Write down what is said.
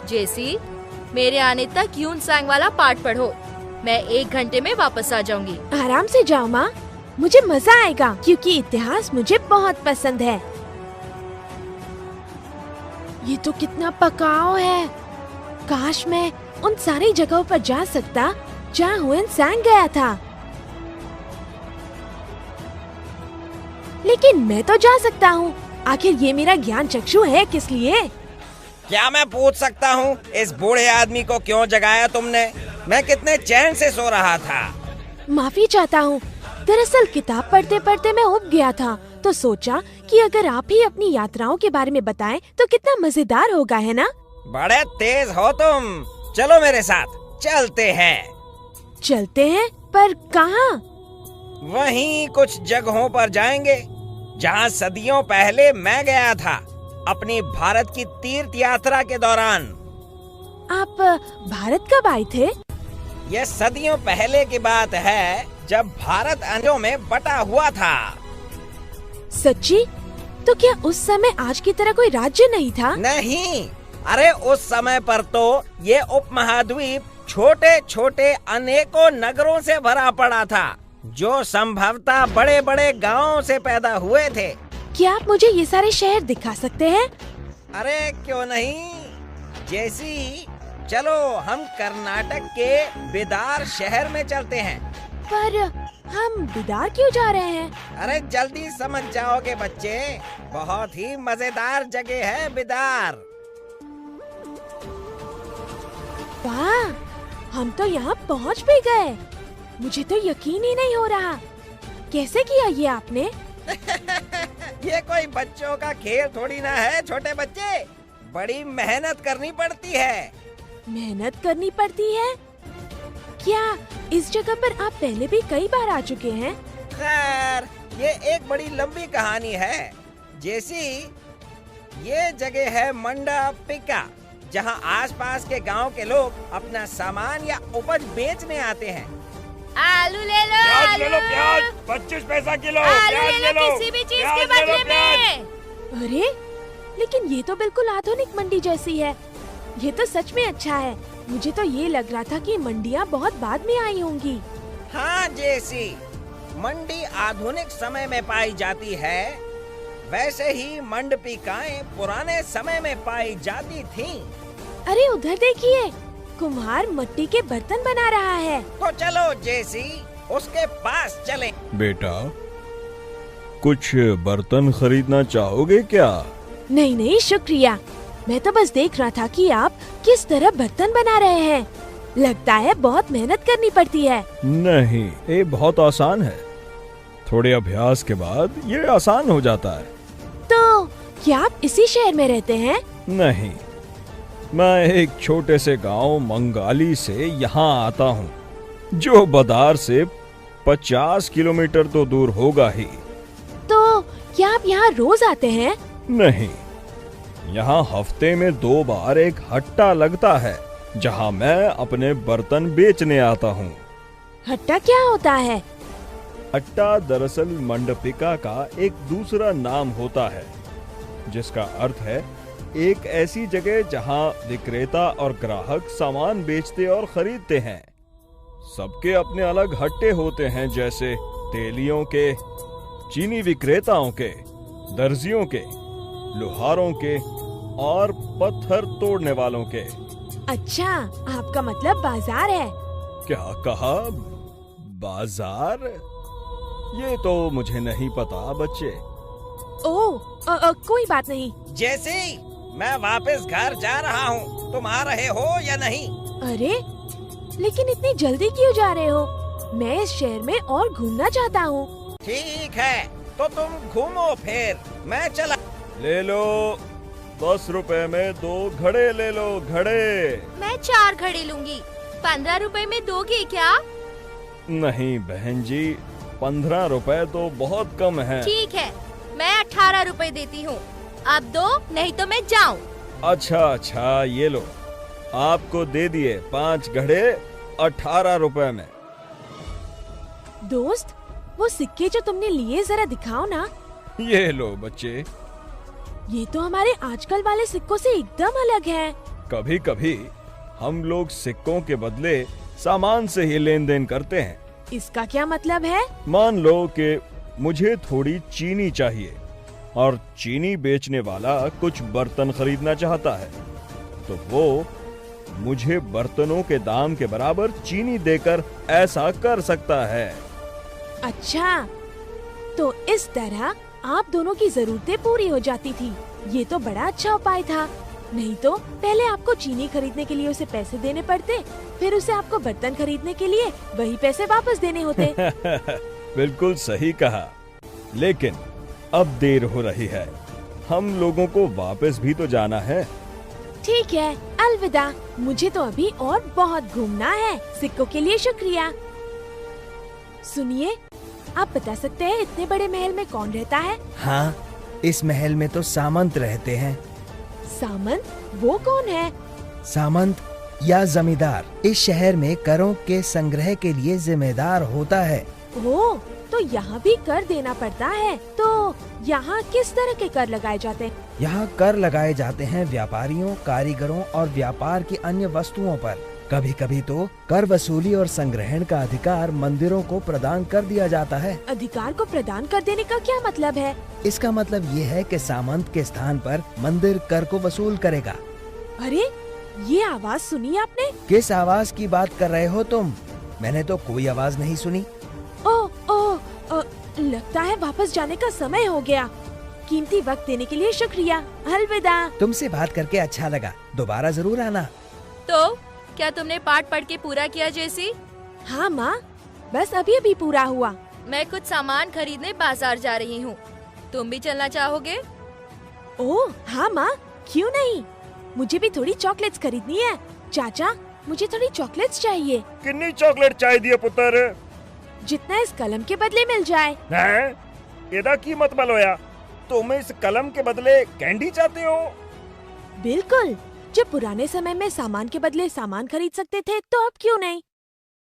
जेसी, मेरे आने तक यून सांग वाला पाठ पढ़ो। मैं 1 घंटे में वापस आ जाऊंगी। आराम से जाओ माँ, मुझे मजा आएगा क्योंकि इतिहास मुझे बहुत पसंद है। ये तो कितना पकाओ है। काश मैं उन सारी जगहों पर जा सकता जहाँ हुएन सांग गया था। लेकिन मैं तो जा सकता हूँ। आखिर ये मेरा ज्ञान चक्षु है किस लिए? क्या मैं पूछ सकता हूँ इस बूढ़े आदमी को क्यों जगाया तुमने? मैं कितने चैन से सो रहा था। माफी चाहता हूँ। दरअसल किताब पढ़ते पढ़ते मैं उब गया था, तो सोचा कि अगर आप ही अपनी यात्राओं के बारे में बताएं तो कितना मजेदार होगा, है ना? बड़े तेज हो तुम। चलो मेरे साथ चलते हैं। चलते हैं? पर कहाँ? वहीं कुछ जगहों पर जाएंगे जहाँ सदियों पहले मैं गया था अपनी भारत की तीर्थ यात्रा के दौरान। आप भारत कब आए थे? ये सदियों पहले की बात है जब भारत अंगों में बटा हुआ था। सच्ची? तो क्या उस समय आज की तरह कोई राज्य नहीं था? नहीं, अरे उस समय पर तो ये उपमहाद्वीप छोटे छोटे अनेकों नगरों से भरा पड़ा था जो संभवतः बड़े बड़े गांवों से पैदा हुए थे। क्या आप मुझे ये सारे शहर दिखा सकते हैं? अरे क्यों नहीं जेसी, चलो हम कर्नाटक के बिदार शहर में चलते हैं। पर हम बिदार क्यों जा रहे हैं? अरे जल्दी समझ जाओगे बच्चे, बहुत ही मजेदार जगह है बिदार। वाह, हम तो यहाँ पहुँच भी गए। मुझे तो यकीन ही नहीं हो रहा। कैसे किया ये आपने? ये कोई बच्चों का खेल थोड़ी ना है छोटे बच्चे, बड़ी मेहनत करनी पड़ती है। मेहनत करनी पड़ती है? क्या इस जगह पर आप पहले भी कई बार आ चुके हैं? खैर ये एक बड़ी लंबी कहानी है। जैसी ये जगह है मंडपिका, जहाँ आसपास के गांव के लोग अपना सामान या उपज बेचने आते हैं। आलू ले लो, प्याज ले लो, प्याज 25 पैसा किलो। आलू प्याज ले लो किसी भी चीज के बदले में। अरे लेकिन ये तो बिल्कुल आधुनिक मंडी जैसी है। ये तो सच में अच्छा है। मुझे तो ये लग रहा था कि मंडियाँ बहुत बाद में आई होंगी। हाँ जैसी मंडी आधुनिक समय में पाई जाती है, वैसे ही मंडपिकाएं पुराने समय में पाई जाती थीं। अरे उधर देखिए, कुम्हार मिट्टी के बर्तन बना रहा है। तो चलो जैसी उसके पास चलें। बेटा, कुछ बर्तन खरीदना चाहोगे क्या? नहीं नहीं शुक्रिया, मैं तो बस देख रहा था कि आप किस तरह बर्तन बना रहे हैं। लगता है बहुत मेहनत करनी पड़ती है। नहीं, ये बहुत आसान है। थोड़े अभ्यास के बाद ये आसान हो जाता है। तो क्या आप इसी शहर में रहते हैं? नहीं, मैं एक छोटे से गांव मंगाली से यहाँ आता हूँ, जो बदार से 50 किलोमीटर तो दूर होगा ही। तो क्या आप यहाँ रोज आते हैं? नहीं, यहाँ हफ्ते में 2 बार एक हट्टा लगता है जहाँ मैं अपने बर्तन बेचने आता हूँ। हट्टा क्या होता है? हट्टा दरअसल मंडपिका का एक दूसरा नाम होता है, जिसका अर्थ है एक ऐसी जगह जहाँ विक्रेता और ग्राहक सामान बेचते और खरीदते हैं। सबके अपने अलग हट्टे होते हैं, जैसे तेलियों के, चीनी विक्रेताओं के, दर्जियों के, लोहारों के और पत्थर तोड़ने वालों के। अच्छा, आपका मतलब बाजार है। क्या कहा? बाजार? ये तो मुझे नहीं पता बच्चे। ओह, कोई बात नहीं। जैसे मैं वापस घर जा रहा हूँ, तुम आ रहे हो या नहीं? अरे लेकिन इतनी जल्दी क्यों जा रहे हो? मैं इस शहर में और घूमना चाहता हूँ। ठीक है, तो तुम घूमो, फिर मैं चला। ले लो, 10 रुपए में 2 घड़े ले लो, घड़े। मैं 4 घड़े लूंगी। 15 रुपए में दोगे क्या? नहीं बहन जी, 15 रुपए तो बहुत कम है। ठीक है, मैं 18 रुपए देती हूँ। अब दो, नहीं तो मैं जाऊँ। अच्छा, ये लो, आपको दे दिए 5 घड़े 18 रुपए में। दोस्त, वो सिक्के जो तुमने लिए जरा दिखाओ ना। ये लो बच्चे। ये तो हमारे आजकल वाले सिक्कों से एकदम अलग है। कभी कभी हम लोग सिक्कों के बदले सामान से ही लेन देन करते हैं। इसका क्या मतलब है? मान लो कि मुझे थोड़ी चीनी चाहिए और चीनी बेचने वाला कुछ बर्तन खरीदना चाहता है, तो वो मुझे बर्तनों के दाम के बराबर चीनी देकर ऐसा कर सकता है। अच्छा, तो इस तरह आप दोनों की जरूरतें पूरी हो जाती थी। ये तो बड़ा अच्छा उपाय था। नहीं तो पहले आपको चीनी खरीदने के लिए उसे पैसे देने पड़ते, फिर उसे आपको बर्तन खरीदने के लिए वही पैसे वापस देने होते। बिल्कुल सही कहा, लेकिन अब देर हो रही है। हम लोगों को वापस भी तो जाना है। ठीक है, अलविदा। मुझे तो अभी और बहुत घूमना है। सिक्कों के लिए शुक्रिया। सुनिए, आप बता सकते हैं इतने बड़े महल में कौन रहता है? हाँ, इस महल में तो सामंत रहते हैं। सामंत? वो कौन है? सामंत या जमींदार इस शहर में करों के संग्रह के लिए जिम्मेदार होता है। ओह, तो यहाँ भी कर देना पड़ता है। तो यहाँ किस तरह के कर लगाए जाते हैं? यहाँ कर लगाए जाते हैं व्यापारियों, कारीगरों और व्यापार की अन्य वस्तुओं पर। कभी कभी तो कर वसूली और संग्रहण का अधिकार मंदिरों को प्रदान कर दिया जाता है। अधिकार को प्रदान कर देने का क्या मतलब है? इसका मतलब ये है कि सामंत के स्थान पर मंदिर कर को वसूल करेगा। अरे, ये आवाज सुनी आपने? किस आवाज की बात कर रहे हो तुम? मैंने तो कोई आवाज नहीं सुनी। ओह, लगता है वापस जाने का समय हो गया। कीमती वक्त देने के लिए शुक्रिया। अलविदा। तुमसे बात करके अच्छा लगा। दोबारा जरूर आना। तो क्या तुमने पाठ पढ़ के पूरा किया जेसी? हाँ माँ, बस अभी अभी पूरा हुआ। मैं कुछ सामान खरीदने बाजार जा रही हूँ। तुम भी चलना चाहोगे? ओह हाँ माँ, क्यों नहीं। मुझे भी थोड़ी चॉकलेट्स खरीदनी है। चाचा, मुझे थोड़ी चॉकलेट्स चाहिए। कितनी चॉकलेट चाहिए पुत्र? जितना इस कलम के बदले मिल जाए। हैं? एदा की मत बलोया, तुम इस कलम के बदले कैंडी चाहते हो? बिल्कुल, जब पुराने समय में सामान के बदले सामान खरीद सकते थे तो अब क्यों नहीं।